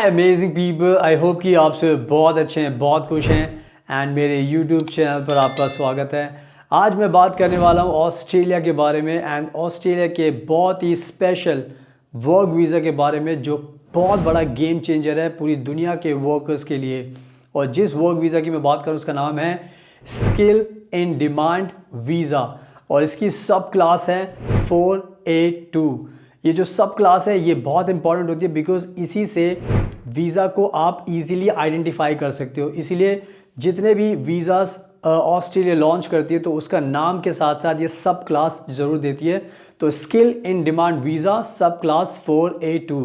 Amazing people, I hope कि आप सब बहुत अच्छे हैं, बहुत खुश हैं एंड मेरे यूट्यूब चैनल पर आपका स्वागत है। आज मैं बात करने वाला हूँ ऑस्ट्रेलिया के बारे में एंड ऑस्ट्रेलिया के बहुत ही स्पेशल वर्क वीज़ा के बारे में जो बहुत बड़ा गेम चेंजर है पूरी दुनिया के वर्कर्स के लिए। और जिस वर्क वीज़ा की मैं बात करूँ उसका नाम है स्किल इन डिमांड वीज़ा और इसकी सब क्लास है 482। ये जो सब क्लास है ये बहुत इंपॉर्टेंट होती है बिकॉज इसी से वीज़ा को आप इजीली आइडेंटिफाई कर सकते हो। इसीलिए जितने भी वीज़ास ऑस्ट्रेलिया लॉन्च करती है तो उसका नाम के साथ साथ ये सब क्लास ज़रूर देती है। तो स्किल इन डिमांड वीज़ा सब क्लास 482,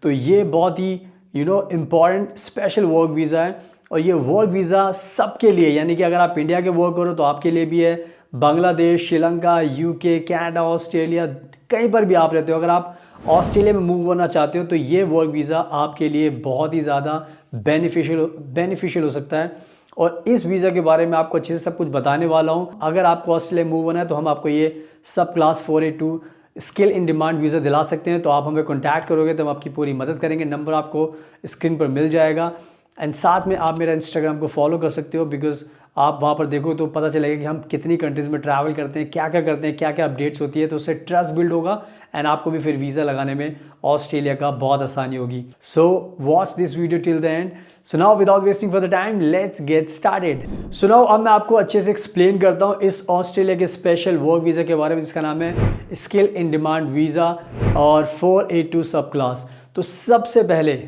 तो ये बहुत ही इम्पॉर्टेंट स्पेशल वर्क वीज़ा है। और ये वर्क वीज़ा सबके लिए, यानी कि अगर आप इंडिया के वर्क करो तो आपके लिए भी है, Bangladesh, Sri Lanka, UK, Canada, Australia, कहीं पर भी आप रहते हो, अगर आप ऑस्ट्रेलिया में मूव होना चाहते हो तो ये वर्क वीज़ा आपके लिए बहुत ही ज़्यादा बेनिफिशियल हो सकता है। और इस वीज़ा के बारे में आपको अच्छे से सब कुछ बताने वाला हूँ। अगर आपको ऑस्ट्रेलिया मूव होना है तो हम आपको ये सब class 482 skill in demand visa दिला सकते हैं। तो आप हमें कॉन्टैक्ट करोगे तो हम आपकी पूरी मदद करेंगे। नंबर आपको स्क्रीन पर मिल जाएगा एंड साथ में आप मेरा इंस्टाग्राम को फॉलो कर सकते हो बिकॉज आप वहाँ पर देखो तो पता चलेगा कि हम कितनी कंट्रीज़ में ट्रैवल करते हैं, क्या क्या करते हैं, क्या क्या अपडेट्स होती है। तो उससे ट्रस्ट बिल्ड होगा एंड आपको भी फिर वीज़ा लगाने में ऑस्ट्रेलिया का बहुत आसानी होगी। So watch this video till the end. So now without wasting for the time let's get started. So now अब मैं आपको अच्छे से एक्सप्लेन करता हूँ इस ऑस्ट्रेलिया के स्पेशल वर्क वीज़ा के बारे में जिसका नाम है स्किल इन डिमांड वीज़ा और 482 सब क्लास। तो सबसे पहले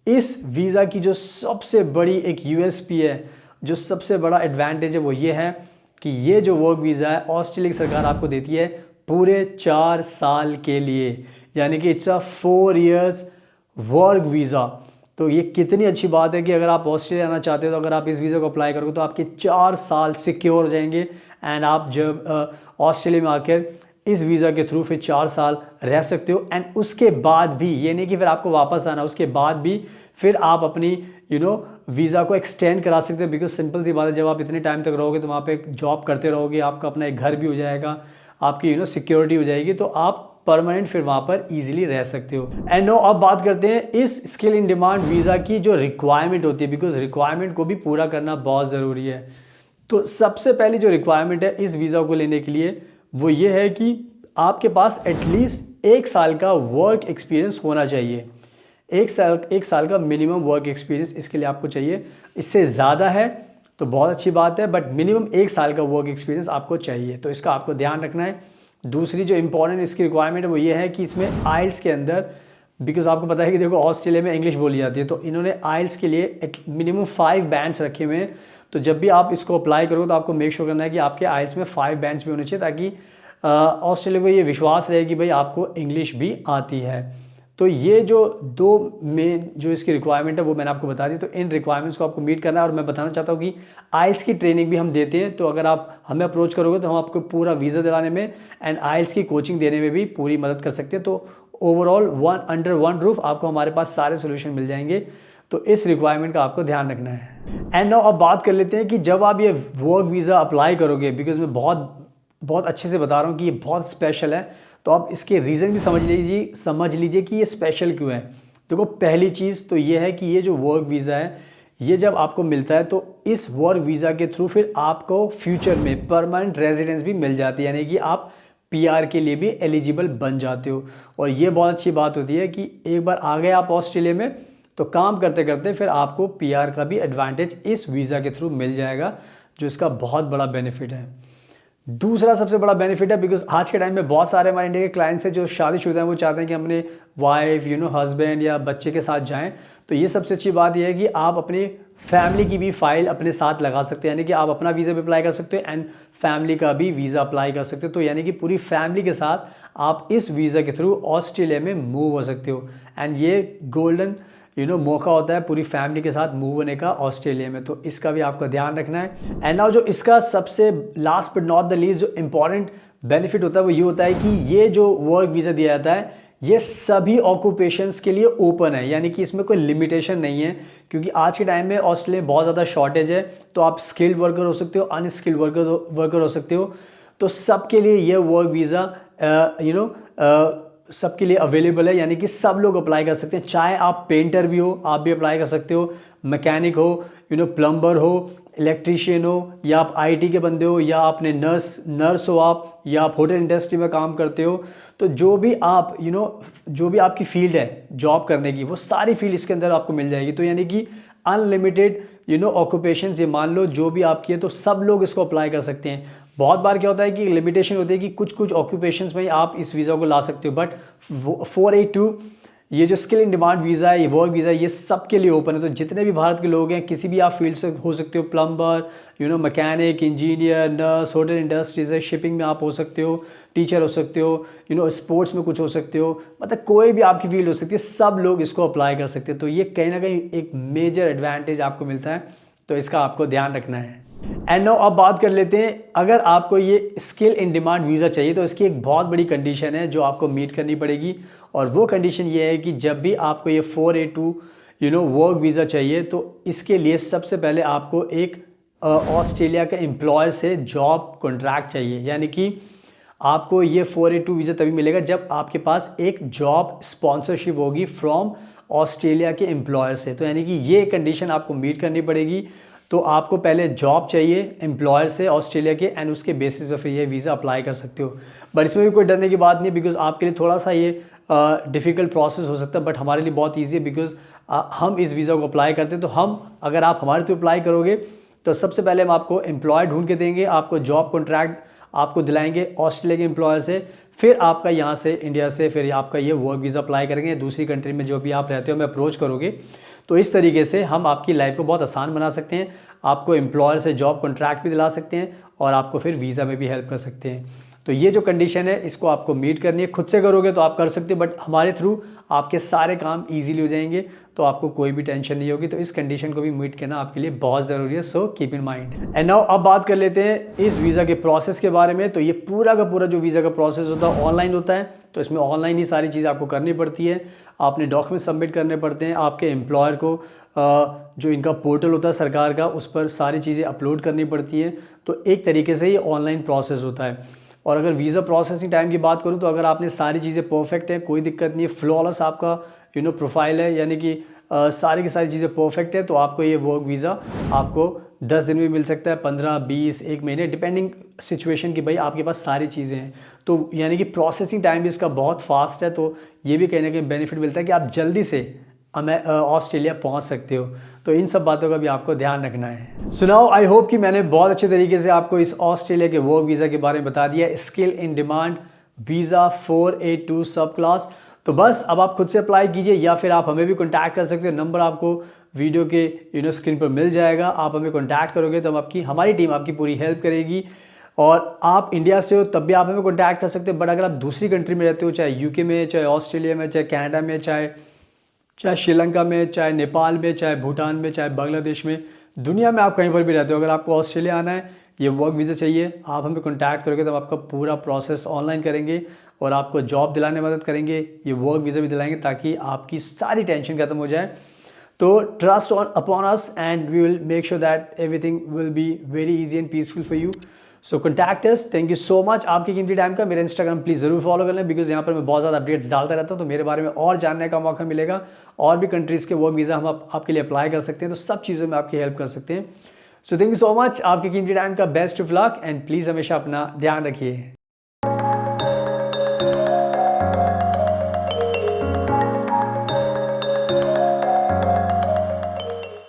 इस वीज़ा की जो सबसे बड़ी एक यूएसपी है, जो सबसे बड़ा एडवांटेज है वो ये है कि ये जो वर्क वीज़ा है ऑस्ट्रेलिया की सरकार आपको देती है पूरे 4 साल के लिए, यानी कि it's a 4 years work visa. तो ये कितनी अच्छी बात है कि अगर आप ऑस्ट्रेलिया आना चाहते हो तो अगर आप इस वीज़ा को अप्लाई करोगे तो आपके 4 साल सिक्योर हो जाएंगे एंड आप जब ऑस्ट्रेलिया में आकर इस वीज़ा के थ्रू फिर 4 साल रह सकते हो। एंड उसके बाद भी ये नहीं कि फिर आपको वापस आना, उसके बाद भी फिर आप अपनी वीज़ा को एक्सटेंड करा सकते हो बिकॉज सिंपल सी बात है, जब आप इतने टाइम तक रहोगे तो वहाँ पे जॉब करते रहोगे, आपका अपना एक घर भी हो जाएगा, आपकी सिक्योरिटी हो जाएगी, तो आप परमानेंट फिर वहाँ पर इजीली रह सकते हो। एंड नो अब बात करते हैं इस स्किल इन डिमांड वीज़ा की जो रिक्वायरमेंट होती है बिकॉज रिक्वायरमेंट को भी पूरा करना बहुत ज़रूरी है। तो सबसे पहली जो रिक्वायरमेंट है इस वीज़ा को लेने के लिए वो ये है कि आपके पास एटलीस्ट 1 साल का वर्क एक्सपीरियंस होना चाहिए। एक साल का मिनिमम वर्क एक्सपीरियंस इसके लिए आपको चाहिए। इससे ज़्यादा है तो बहुत अच्छी बात है, बट मिनिमम 1 साल का वर्क एक्सपीरियंस आपको चाहिए, तो इसका आपको ध्यान रखना है। दूसरी जो इंपॉर्टेंट इसकी रिक्वायरमेंट है वो ये है कि इसमें आइल्स के अंदर, बिकॉज आपको पता है कि देखो ऑस्ट्रेलिया में इंग्लिश बोली जाती है, तो इन्होंने आइल्स के लिए मिनिमम 5 बैंड्स रखे हुए हैं। तो जब भी आप इसको अप्लाई करो तो आपको मेक श्योर करना है कि आपके आइल्स में 5 बैंड्स भी होने चाहिए ताकि ऑस्ट्रेलिया को ये विश्वास रहे कि भाई आपको इंग्लिश भी आती है। तो ये जो 2 मेन जो इसकी रिक्वायरमेंट है वो मैंने आपको बता दी। तो इन रिक्वायरमेंट्स को आपको मीट करना है और मैं बताना चाहता हूँ कि आइल्स की ट्रेनिंग भी हम देते हैं। तो अगर आप हमें अप्रोच करोगे तो हम आपको पूरा वीज़ा दिलाने में एंड आइल्स की कोचिंग देने में भी पूरी मदद कर सकते हैं। तो ओवरऑल अंडर वन रूफ आपको हमारे पास सारे सोल्यूशन मिल जाएंगे। तो इस रिक्वायरमेंट का आपको ध्यान रखना है। एंड नाउ अब बात कर लेते हैं कि जब आप ये वर्क वीज़ा अप्लाई करोगे, बिकॉज मैं बहुत अच्छे से बता रहा हूँ कि ये बहुत स्पेशल है, तो आप इसके रीज़न भी समझ लीजिए कि ये स्पेशल क्यों है। देखो पहली चीज़ तो ये है कि ये जो वर्क वीज़ा है ये जब आपको मिलता है तो इस वर्क वीज़ा के थ्रू फिर आपको फ्यूचर में परमानेंट रेजिडेंस भी मिल जाती है, यानी कि आप पीआर के लिए भी एलिजिबल बन जाते हो। और ये बहुत अच्छी बात होती है कि एक बार आ गए आप ऑस्ट्रेलिया में तो काम करते करते फिर आपको पीआर का भी एडवांटेज इस वीज़ा के थ्रू मिल जाएगा, जो इसका बहुत बड़ा बेनिफिट है। दूसरा सबसे बड़ा बेनिफिट है बिकॉज आज के टाइम में बहुत सारे हमारे इंडिया के क्लाइंट्स हैं जो शादीशुदा हैं, वो चाहते हैं कि अपने वाइफ हस्बैंड या बच्चे के साथ जाएं। तो ये सबसे अच्छी बात यह है कि आप अपनी फैमिली की भी फाइल अपने साथ लगा सकते हैं, यानी कि आप अपना वीज़ा भी अप्लाई कर सकते हो एंड फैमिली का भी वीज़ा अप्लाई कर सकते हो। तो यानी कि पूरी फैमिली के साथ आप इस वीज़ा के थ्रू ऑस्ट्रेलिया में मूव हो सकते हो एंड ये गोल्डन मौका होता है पूरी फैमिली के साथ मूव होने का ऑस्ट्रेलिया में। तो इसका भी आपको ध्यान रखना है। एंड नाउ जो इसका सबसे last but not the least जो इंपॉर्टेंट बेनिफिट होता है वो ये होता है कि ये जो वर्क वीज़ा दिया जाता है ये सभी ऑक्यूपेशंस के लिए ओपन है, यानी कि इसमें कोई लिमिटेशन नहीं है। क्योंकि आज के टाइम में ऑस्ट्रेलिया में बहुत ज़्यादा शॉर्टेज है, तो आप स्किल्ड वर्कर हो सकते हो, अनस्किल्ड वर्कर हो सकते हो। तो सबके लिए ये वर्क वीज़ा सबके लिए अवेलेबल है, यानी कि सब लोग अप्लाई कर सकते हैं। चाहे आप पेंटर भी हो, आप भी अप्लाई कर सकते हो, मैकेनिक हो, प्लम्बर हो, इलेक्ट्रीशियन हो, या आप आईटी के बंदे हो, या आपने नर्स हो आप, या आप होटल इंडस्ट्री में काम करते हो। तो जो भी आप जो भी आपकी फील्ड है जॉब करने की, वो सारी फील्ड इसके अंदर आपको मिल जाएगी। तो यानी कि अनलिमिटेड ऑक्यूपेशंस, ये मान लो जो भी आपकी है, तो सब लोग इसको अप्लाई कर सकते हैं। बहुत बार क्या होता है कि लिमिटेशन होती है कि कुछ कुछ ऑक्यूपेशंस में ही आप इस वीज़ा को ला सकते हो, बट 482 ये जो स्किल इन डिमांड वीज़ा है, ये वर्क वीज़ा है, ये सब के लिए ओपन है। तो जितने भी भारत के लोग हैं, किसी भी आप फील्ड से हो सकते हो, plumber, mechanic, engineer, nurse, hotel industries है, शिपिंग में आप हो सकते हो, टीचर हो सकते हो, स्पोर्ट्स में कुछ हो सकते हो, मतलब कोई भी आपकी फील्ड हो सकती है, सब लोग इसको अप्लाई कर सकते हैं। तो ये कहीं ना कहीं एक मेजर एडवांटेज आपको मिलता है, तो इसका आपको ध्यान रखना है। एंड नाउ अब बात कर लेते हैं, अगर आपको ये स्किल इन डिमांड वीज़ा चाहिए तो इसकी एक बहुत बड़ी कंडीशन है जो आपको मीट करनी पड़ेगी, और वो कंडीशन ये है कि जब भी आपको ये 482 वर्क वीज़ा चाहिए, तो इसके लिए सबसे पहले आपको एक ऑस्ट्रेलिया के एम्प्लॉयर से जॉब कॉन्ट्रैक्ट चाहिए। यानी कि आपको ये 482 वीज़ा तभी मिलेगा जब आपके पास एक जॉब स्पॉन्सरशिप होगी फ्रॉम ऑस्ट्रेलिया के एम्प्लॉयर से। तो यानी कि ये कंडीशन आपको मीट करनी पड़ेगी। तो आपको पहले जॉब चाहिए एम्प्लॉयर से ऑस्ट्रेलिया के, एंड उसके बेसिस पे फिर ये वीज़ा अप्लाई कर सकते हो। बट इसमें भी कोई डरने की बात नहीं, बिकॉज आपके लिए थोड़ा सा ये डिफ़िकल्ट प्रोसेस हो सकता है, बट हमारे लिए बहुत ईजी है, बिकॉज हम इस वीज़ा को अप्लाई करते हैं। तो अगर आप हमारे थ्रू अप्लाई करोगे तो सबसे पहले हम आपको एम्प्लॉय ढूंढ के देंगे, आपको जॉब कॉन्ट्रैक्ट आपको दिलाएंगे ऑस्ट्रेलिया के एम्प्लॉयर से, फिर आपका यहाँ से इंडिया से फिर आपका ये वर्क वीज़ा अप्लाई करेंगे, दूसरी कंट्री में जो भी आप रहते हो हमें अप्रोच करोगे। तो इस तरीके से हम आपकी लाइफ को बहुत आसान बना सकते हैं, आपको एम्प्लॉयर से जॉब कॉन्ट्रैक्ट भी दिला सकते हैं, और आपको फिर वीज़ा में भी हेल्प कर सकते हैं। तो ये जो कंडीशन है इसको आपको मीट करनी है। खुद से करोगे तो आप कर सकते हो, बट हमारे थ्रू आपके सारे काम ईजीली हो जाएंगे, तो आपको कोई भी टेंशन नहीं होगी। तो इस कंडीशन को भी मीट करना आपके लिए बहुत ज़रूरी है, so keep in mind. And now अब बात कर लेते हैं इस वीज़ा के प्रोसेस के बारे में। तो ये पूरा का पूरा जो वीज़ा का प्रोसेस होता है ऑनलाइन होता है। तो इसमें ऑनलाइन ही सारी चीज़ आपको करनी पड़ती है, आपने डॉक्यूमेंट सबमिट करने पड़ते हैं, आपके एम्प्लॉयर को जो इनका पोर्टल होता है सरकार का, उस पर सारी चीज़ें अपलोड करनी पड़ती हैं। तो एक तरीके से ये ऑनलाइन प्रोसेस होता है। और अगर वीज़ा प्रोसेसिंग टाइम की बात करूं तो अगर आपने सारी चीज़ें परफेक्ट है, कोई दिक्कत नहीं है, फ्लॉलेस आपका प्रोफाइल है, यानी कि सारी की सारी चीज़ें परफेक्ट है, तो आपको ये वर्क वीज़ा आपको 10 दिन में मिल सकता है, 15, 20, 1 महीने, डिपेंडिंग सिचुएशन की। भाई आपके पास सारी चीज़ें हैं, तो यानी कि प्रोसेसिंग टाइम भी इसका बहुत फास्ट है। तो ये भी कहीं ना कहीं बेनिफिट मिलता है कि आप जल्दी से ऑस्ट्रेलिया पहुंच सकते हो। तो इन सब बातों का भी आपको ध्यान रखना है। सुनाओ, आई होप कि मैंने बहुत अच्छे तरीके से आपको इस ऑस्ट्रेलिया के वर्क वीज़ा के बारे में बता दिया, स्किल इन डिमांड वीज़ा 482 सब क्लास। तो बस अब आप खुद से अप्लाई कीजिए, या फिर आप हमें भी कॉन्टैक्ट कर सकते हो। नंबर आपको वीडियो के स्क्रीन पर मिल जाएगा, आप हमें कॉन्टैक्ट करोगे तो हमारी टीम आपकी पूरी हेल्प करेगी। और आप इंडिया से हो तब भी आप हमें कॉन्टैक्ट कर सकते हो, बट अगर आप दूसरी कंट्री में रहते हो, चाहे यूके में, चाहे ऑस्ट्रेलिया में, चाहे कनाडा में, चाहे श्रीलंका में, चाहे नेपाल में, चाहे भूटान में, चाहे बांग्लादेश में, दुनिया में आप कहीं पर भी रहते हो, अगर आपको ऑस्ट्रेलिया आना है, ये वर्क वीज़ा चाहिए, आप हमें कॉन्टैक्ट करोगे तो हम आपका पूरा प्रोसेस ऑनलाइन करेंगे और आपको जॉब दिलाने में मदद करेंगे, ये वर्क वीज़ा भी दिलाएंगे ताकि आपकी सारी टेंशन खत्म हो जाए। तो trust upon us and we will make sure that everything will be very easy and peaceful for you. So contact us. Thank you so much आपकी कीमती टाइम का। मेरा इंस्टाग्राम प्लीज़ ज़रूर फॉलो कर लें, बिकॉज यहाँ पर मैं बहुत ज़्यादा अपडेट्स डालता रहता हूँ, तो मेरे बारे में और जानने का मौका मिलेगा। और भी कंट्रीज़ के वर्क वीज़ा हम आपके लिए अप्लाई कर सकते हैं, तो सब चीज़ों में आपकी हेल्प कर सकते हैं। So thank you so much, आपकी कीमती टाइम का best of luck, and please हमेशा अपना ध्यान रखिए।